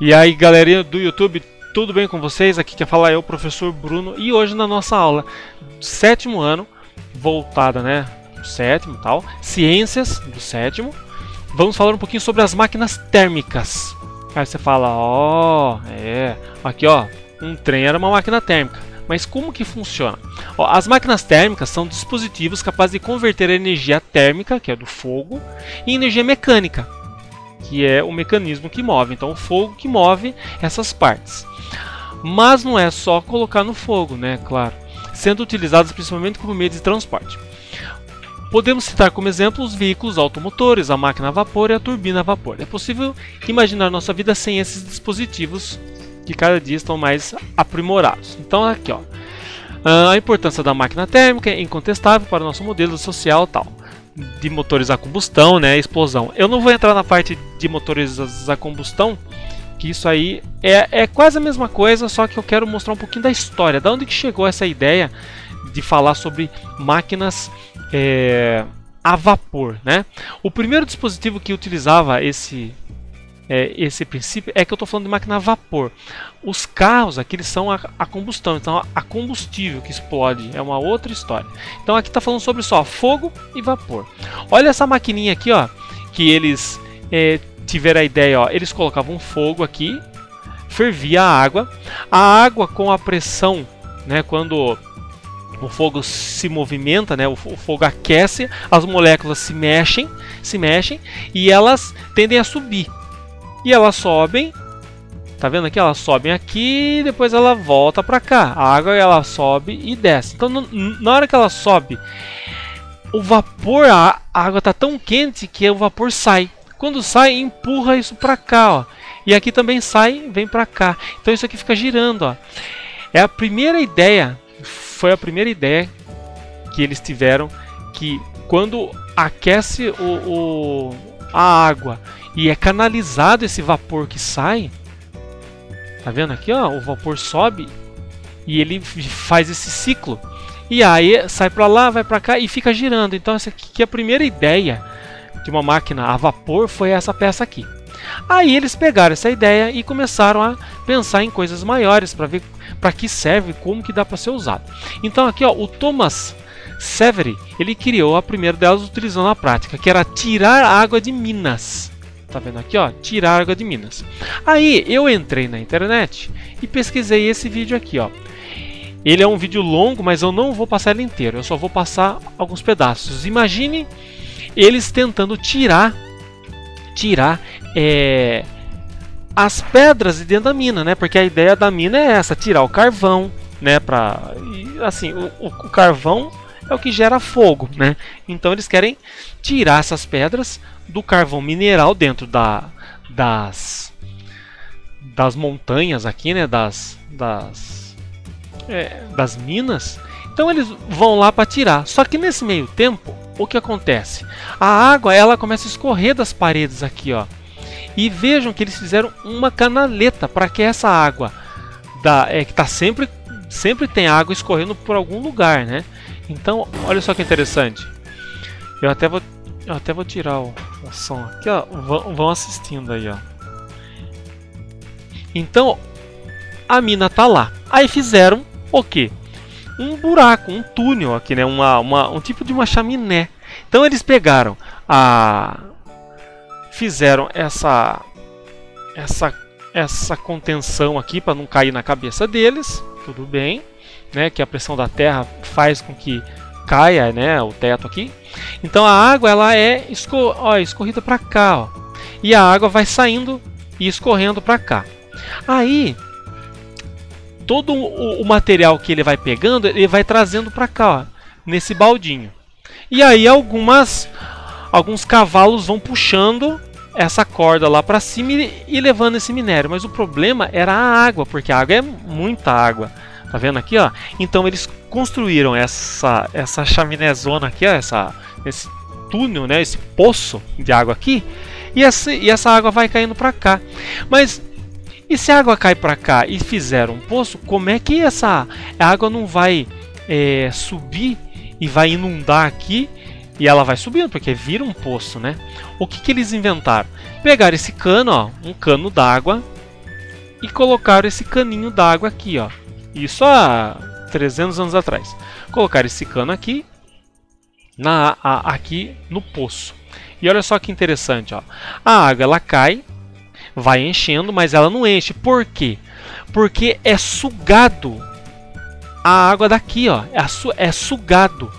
E aí, galerinha do YouTube, tudo bem com vocês? Aqui quer falar é o professor Bruno. E hoje na nossa aula do sétimo ano, voltada, né, do sétimo e tal, ciências do sétimo, vamos falar um pouquinho sobre as máquinas térmicas. Aí você fala, aqui ó, um trem era uma máquina térmica. Mas como que funciona? Ó, as máquinas térmicas são dispositivos capazes de converter a energia térmica, que é do fogo, em energia mecânica, que é o mecanismo que move. Então o fogo que move essas partes. Mas não é só colocar no fogo, né? Claro. Sendo utilizadas principalmente como meio de transporte. Podemos citar como exemplo os veículos automotores, a máquina a vapor e a turbina a vapor. É possível imaginar nossa vida sem esses dispositivos que cada dia estão mais aprimorados. Então aqui, ó, a importância da máquina térmica é incontestável para o nosso modelo social tal, de motores a combustão, né, explosão. Eu não vou entrar na parte de motores a combustão, que isso aí é quase a mesma coisa, só que eu quero mostrar um pouquinho da história, da onde que chegou essa ideia de falar sobre máquinas a vapor, né? O primeiro dispositivo que utilizava esse princípio é que eu estou falando de máquina a vapor. Os carros aqui eles são a combustão, então a combustível que explode é uma outra história. Então aqui está falando sobre só fogo e vapor. Olha essa maquininha aqui, ó, que eles tiveram a ideia, ó, eles colocavam fogo aqui, fervia a água com a pressão, né, quando o fogo se movimenta, né, o fogo aquece, as moléculas se mexem e elas tendem a subir. E elas sobem, tá vendo aqui? Elas sobem aqui e depois ela volta pra cá. A água ela sobe e desce. Então na hora que ela sobe, o vapor, a água tá tão quente que o vapor sai. Quando sai, empurra isso pra cá, ó. E aqui também sai, vem pra cá. Então isso aqui fica girando, ó. É a primeira ideia, foi a primeira ideia que eles tiveram, que quando aquece a água e é canalizado esse vapor que sai, tá vendo aqui, ó, o vapor sobe e ele faz esse ciclo e aí sai para lá, vai para cá e fica girando. Então essa aqui é a primeira ideia de uma máquina a vapor, foi essa peça aqui. Aí eles pegaram essa ideia e começaram a pensar em coisas maiores para ver para que serve, como que dá para ser usado. Então aqui, ó, o Thomas Savery, ele criou a primeira delas utilizando na prática, que era tirar água de minas. Tá vendo aqui, ó? Tirar água de minas. Aí eu entrei na internet e pesquisei esse vídeo aqui, ó. Ele é um vídeo longo, mas eu não vou passar ele inteiro. Eu só vou passar alguns pedaços. Imagine eles tentando tirar as pedras de dentro da mina, né? Porque a ideia da mina é essa, tirar o carvão, né? Assim, o carvão é o que gera fogo, né? então eles querem tirar essas pedras do carvão mineral dentro das montanhas aqui, né? das minas. Então eles vão lá para tirar. Só que nesse meio tempo, o que acontece? A água ela começa a escorrer das paredes aqui, ó. E vejam que eles fizeram uma canaleta para que essa água que tá sempre tem água escorrendo por algum lugar, né? Então, olha só que interessante. Eu até vou tirar o som aqui, ó. Vão assistindo aí, ó. Então, a mina tá lá. Aí fizeram o quê? Um buraco, um túnel aqui, né? Um tipo de uma chaminé. Então eles pegaram fizeram essa contenção aqui para não cair na cabeça deles, tudo bem, né? Que a pressão da terra faz com que caia, né? O teto aqui. Então a água ela é escorrida para cá, ó, e a água vai saindo e escorrendo para cá. Aí todo o material que ele vai pegando, ele vai trazendo para cá, ó, nesse baldinho. E aí alguns cavalos vão puxando essa corda lá para cima e levando esse minério. Mas o problema era a água, porque a água é muita água. Tá vendo aqui, ó? Então eles construíram essa chaminézona aqui, ó, esse túnel, né? Esse poço de água aqui. E essa água vai caindo para cá. Mas e se a água cai para cá e fizer um poço, como é que a água não vai subir e vai inundar aqui? E ela vai subindo, porque vira um poço, né? O que eles inventaram? Pegaram esse cano, ó, um cano d'água, e colocaram esse caninho d'água aqui, ó. Isso há 300 anos atrás. Colocaram esse cano aqui, aqui no poço. E olha só que interessante, ó. A água ela cai, vai enchendo, mas ela não enche. Por quê? Porque é sugado a água daqui, ó. É sugado.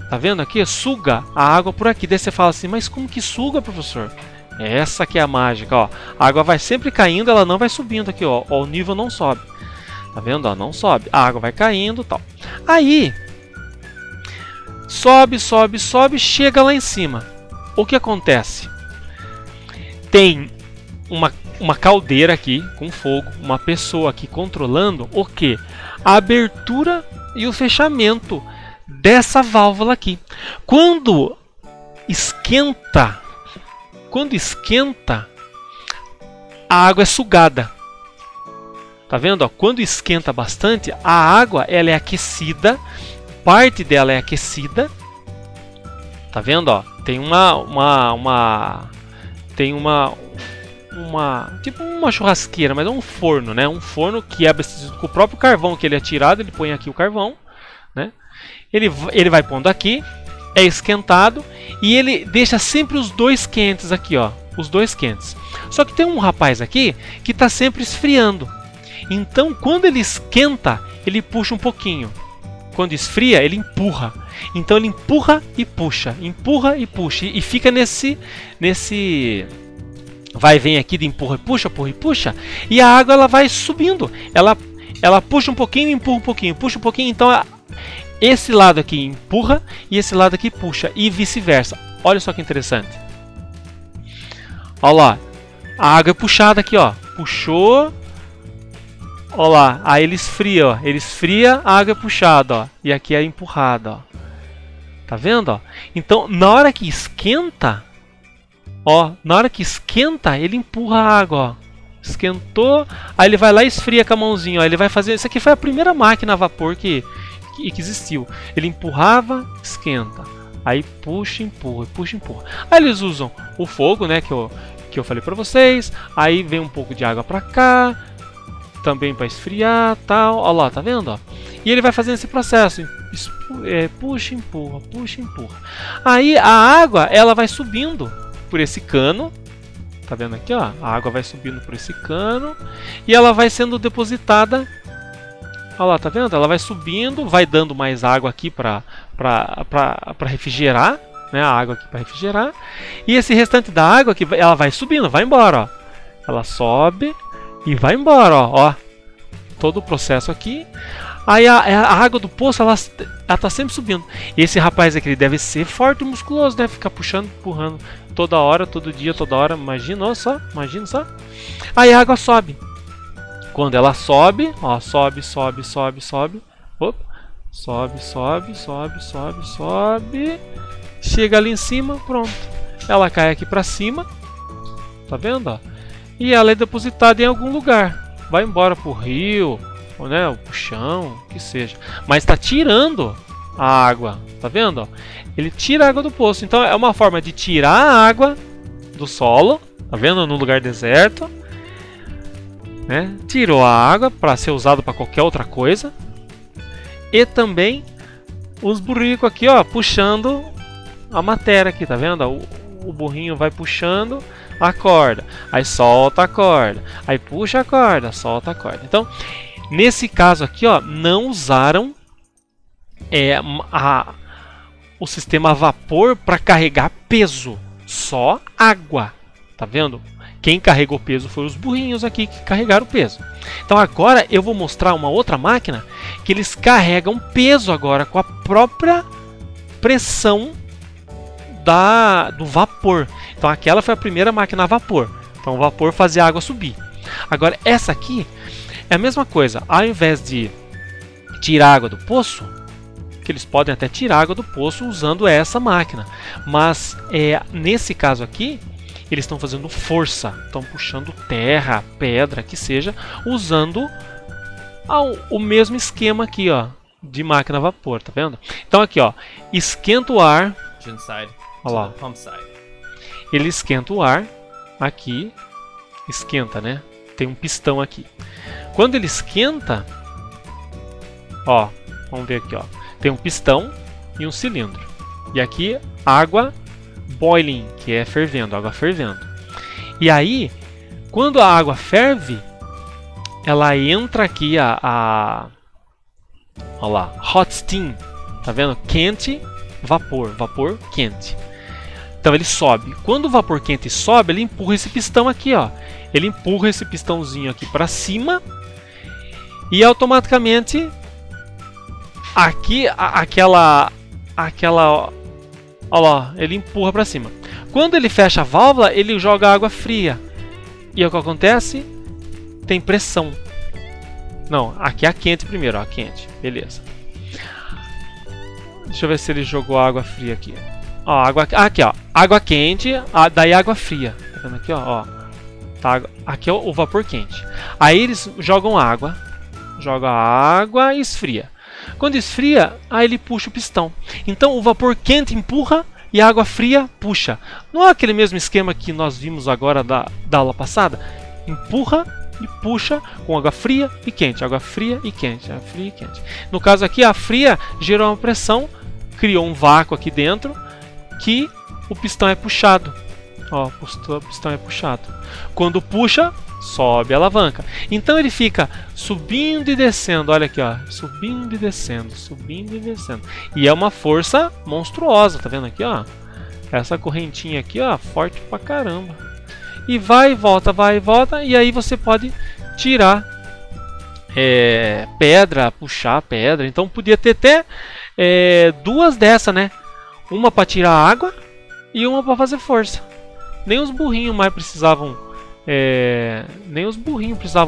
Tá vendo aqui? Suga a água por aqui. Daí você fala assim, mas como que suga, professor? Essa que é a mágica, ó. A água vai sempre caindo, ela não vai subindo aqui, ó. O nível não sobe. Tá vendo? Ó, não sobe. A água vai caindo e tal. Aí, sobe, sobe, sobe, chega lá em cima. O que acontece? Tem uma caldeira aqui com fogo, uma pessoa aqui controlando o que? A abertura e o fechamento dessa válvula aqui. Quando esquenta, a água é sugada. Tá vendo? Ó? Quando esquenta bastante, a água ela é aquecida, parte dela é aquecida. Tá vendo? Ó? Tem tipo uma churrasqueira, mas é um forno, né? Um forno que é abastecido com o próprio carvão que ele é tirado, ele põe aqui o carvão, né? Ele vai pondo aqui, é esquentado e ele deixa sempre os dois quentes aqui, ó, os dois quentes. Só que tem um rapaz aqui que está sempre esfriando. Então, quando ele esquenta, ele puxa um pouquinho. Quando esfria, ele empurra. Então ele empurra e puxa e fica nesse vai e vem aqui de empurra e puxa, e a água ela vai subindo. Ela puxa um pouquinho e empurra um pouquinho, puxa um pouquinho, então esse lado aqui empurra e esse lado aqui puxa e vice-versa. Olha só que interessante. Olha lá, a água é puxada aqui, ó. Puxou. Olha lá, aí ele esfria, ó. Ele esfria, a água é puxada, ó. E aqui é empurrada, ó. Tá vendo, ó? Então, na hora que esquenta, ó, ele empurra a água, ó. Esquentou, aí ele vai lá e esfria com a mãozinha, ó. Ele vai fazer, isso aqui foi a primeira máquina a vapor que existiu. Ele empurrava, esquenta. Aí puxa, empurra, puxa, empurra. Aí eles usam o fogo, né, que eu falei pra vocês. Aí vem um pouco de água pra cá, também para esfriar, tal. Olha lá, tá vendo? Ó? E ele vai fazendo esse processo, puxa, empurra, puxa, empurra. Aí a água ela vai subindo por esse cano, tá vendo aqui, ó? A água vai subindo por esse cano e ela vai sendo depositada. Olha lá, tá vendo? Ela vai subindo, vai dando mais água aqui para refrigerar, né? A água aqui para refrigerar. E esse restante da água que ela vai subindo, vai embora, ó. Ela sobe e vai embora, ó. Todo o processo aqui. Aí a água do poço, ela tá sempre subindo. E esse rapaz aqui, ele deve ser forte e musculoso, né? Ficar puxando, empurrando toda hora, todo dia, toda hora. Imagina só. Aí a água sobe. Quando ela sobe, ó, sobe. Opa. Sobe. Chega ali em cima, pronto. Ela cai aqui pra cima. Tá vendo, ó? E ela é depositada em algum lugar. Vai embora pro rio, ou, né, pro chão, que seja. Mas está tirando a água. Tá vendo? Ó? Ele tira a água do poço. Então é uma forma de tirar a água do solo. Tá vendo? No lugar deserto. Né? Tirou a água para ser usado para qualquer outra coisa. E também os burricos aqui, ó, puxando a matéria aqui. Tá vendo? O burrinho vai puxando a corda, aí solta a corda, aí puxa a corda, solta a corda. Então, nesse caso aqui, ó, não usaram o sistema a vapor para carregar peso, só água. Tá vendo? Quem carregou peso foram os burrinhos aqui que carregaram peso. Então agora eu vou mostrar uma outra máquina que eles carregam peso agora com a própria pressão do vapor. Então aquela foi a primeira máquina a vapor. Então o vapor fazia a água subir. Agora essa aqui é a mesma coisa. Ao invés de tirar água do poço, que eles podem até tirar água do poço usando essa máquina. Mas nesse caso aqui, eles estão fazendo força. Estão puxando terra, pedra, que seja, usando o mesmo esquema aqui, ó, de máquina a vapor. Tá vendo? Então aqui, ó, esquenta o ar. Olha lá. Ele esquenta o ar aqui, esquenta, né? tem um pistão aqui. Quando ele esquenta, ó, vamos ver aqui, ó, tem um pistão e um cilindro. E aqui água boiling, que é fervendo, água fervendo. E aí, quando a água ferve, ela entra aqui ó lá, hot steam, tá vendo? Quente, vapor, vapor quente. Então ele sobe. Quando o vapor quente sobe, ele empurra esse pistão aqui, ó. Ele empurra esse pistãozinho aqui para cima e automaticamente aqui aquela, ó lá, ele empurra para cima. Quando ele fecha a válvula, ele joga água fria. E o que acontece? Tem pressão. Não, aqui é a quente primeiro, ó, quente. Beleza. Deixa eu ver se ele jogou água fria aqui. Ó, água aqui, ó. Água quente, daí água fria. Tá vendo aqui, ó? Tá, aqui é o vapor quente. Aí eles jogam água. Joga água e esfria. Quando esfria, aí ele puxa o pistão. Então o vapor quente empurra e a água fria puxa. Não é aquele mesmo esquema que nós vimos agora da aula passada? Empurra e puxa com água fria e quente. Água fria e quente. Água fria e quente. No caso aqui, a fria gerou uma pressão, criou um vácuo aqui dentro que o pistão é puxado. Ó, o pistão é puxado. Quando puxa, sobe a alavanca. Então ele fica subindo e descendo. Olha aqui, ó, subindo e descendo, subindo e descendo. E é uma força monstruosa, tá vendo aqui, ó? Essa correntinha aqui, ó, forte pra caramba. E vai e volta, e aí você pode tirar pedra, puxar pedra. Então podia ter até duas dessas, né? Uma para tirar água e uma para fazer força. Nem os burrinhos mais precisavam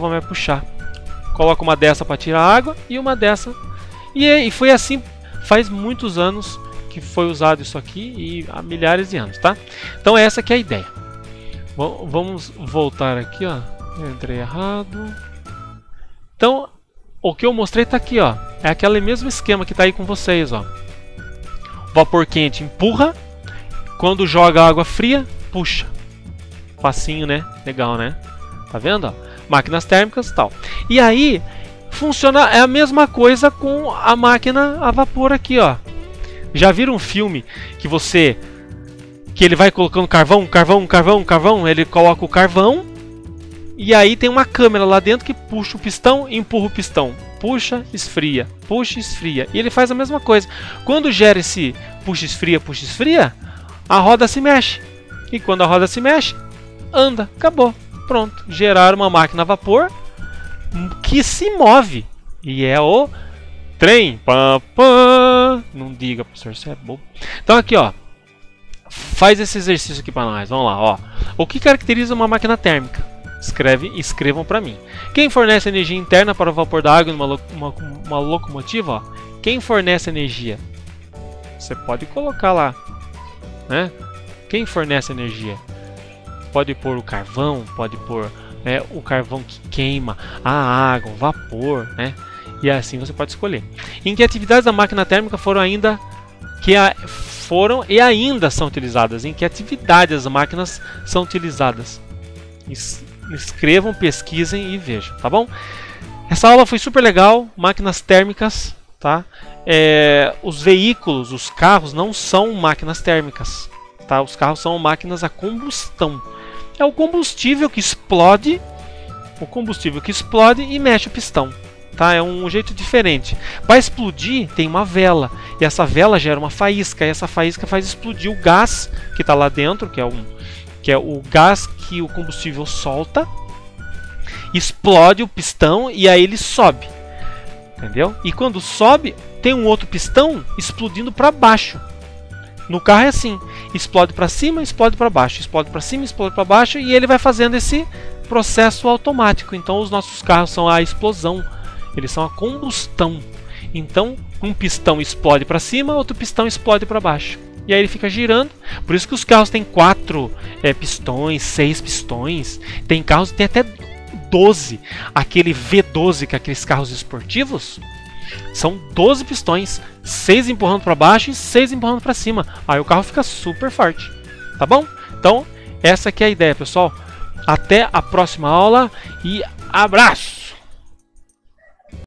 mais puxar. Coloca uma dessa para tirar água e uma dessa. E foi assim, faz muitos anos que foi usado isso aqui, e há milhares de anos, tá? Então essa que é a ideia. Vamos voltar aqui, ó. Eu entrei errado. Então, o que eu mostrei tá aqui, ó. É aquele mesmo esquema que tá aí com vocês, ó. Vapor quente empurra. Quando joga água fria, puxa. Facinho, né? Legal, né? Tá vendo, ó? Máquinas térmicas e tal. E aí, funciona a mesma coisa com a máquina a vapor aqui, ó. Já viram um filme que ele vai colocando carvão, ele coloca o carvão e aí tem uma câmera lá dentro que puxa o pistão e empurra o pistão. Puxa, esfria, e ele faz a mesma coisa. Quando gera esse puxa, esfria, a roda se mexe. E quando a roda se mexe, anda, acabou, pronto. Geraram uma máquina a vapor que se move. E é o trem. Pam, pam. Não diga, professor, você é bobo. Então aqui, ó. Faz esse exercício aqui para nós. Vamos lá, ó. O que caracteriza uma máquina térmica? Escrevam para mim. Quem fornece energia interna para o vapor da água numa uma locomotiva? Ó. Quem fornece energia? Você pode colocar lá, né? Quem fornece energia? Pode pôr o carvão, pode pôr o carvão que queima, a água, o vapor, né? E assim você pode escolher. Em que atividades da máquina térmica foram e ainda são utilizadas? Em que atividades as máquinas são utilizadas? Escrevam, pesquisem e vejam, tá bom? Essa aula foi super legal. Máquinas térmicas, tá? Os veículos, os carros não são máquinas térmicas, tá? Os carros são máquinas a combustão. É o combustível que explode, e mexe o pistão. Tá? É um jeito diferente. Para explodir tem uma vela, e essa vela gera uma faísca, e essa faísca faz explodir o gás que está lá dentro, que é o gás que o combustível solta, explode o pistão e aí ele sobe, entendeu? E quando sobe tem um outro pistão explodindo para baixo. No carro é assim, explode para cima, explode para baixo, explode para cima, explode para baixo, e ele vai fazendo esse processo automático. Então os nossos carros são a explosão. Eles são a combustão. Então, um pistão explode para cima, outro pistão explode para baixo. E aí ele fica girando. Por isso que os carros têm 4 pistões, 6 pistões. Tem carros que tem até 12. Aquele V12, que é aqueles carros esportivos, são 12 pistões. 6 empurrando para baixo e 6 empurrando para cima. Aí o carro fica super forte. Tá bom? Então, essa aqui é a ideia, pessoal. Até a próxima aula e abraço!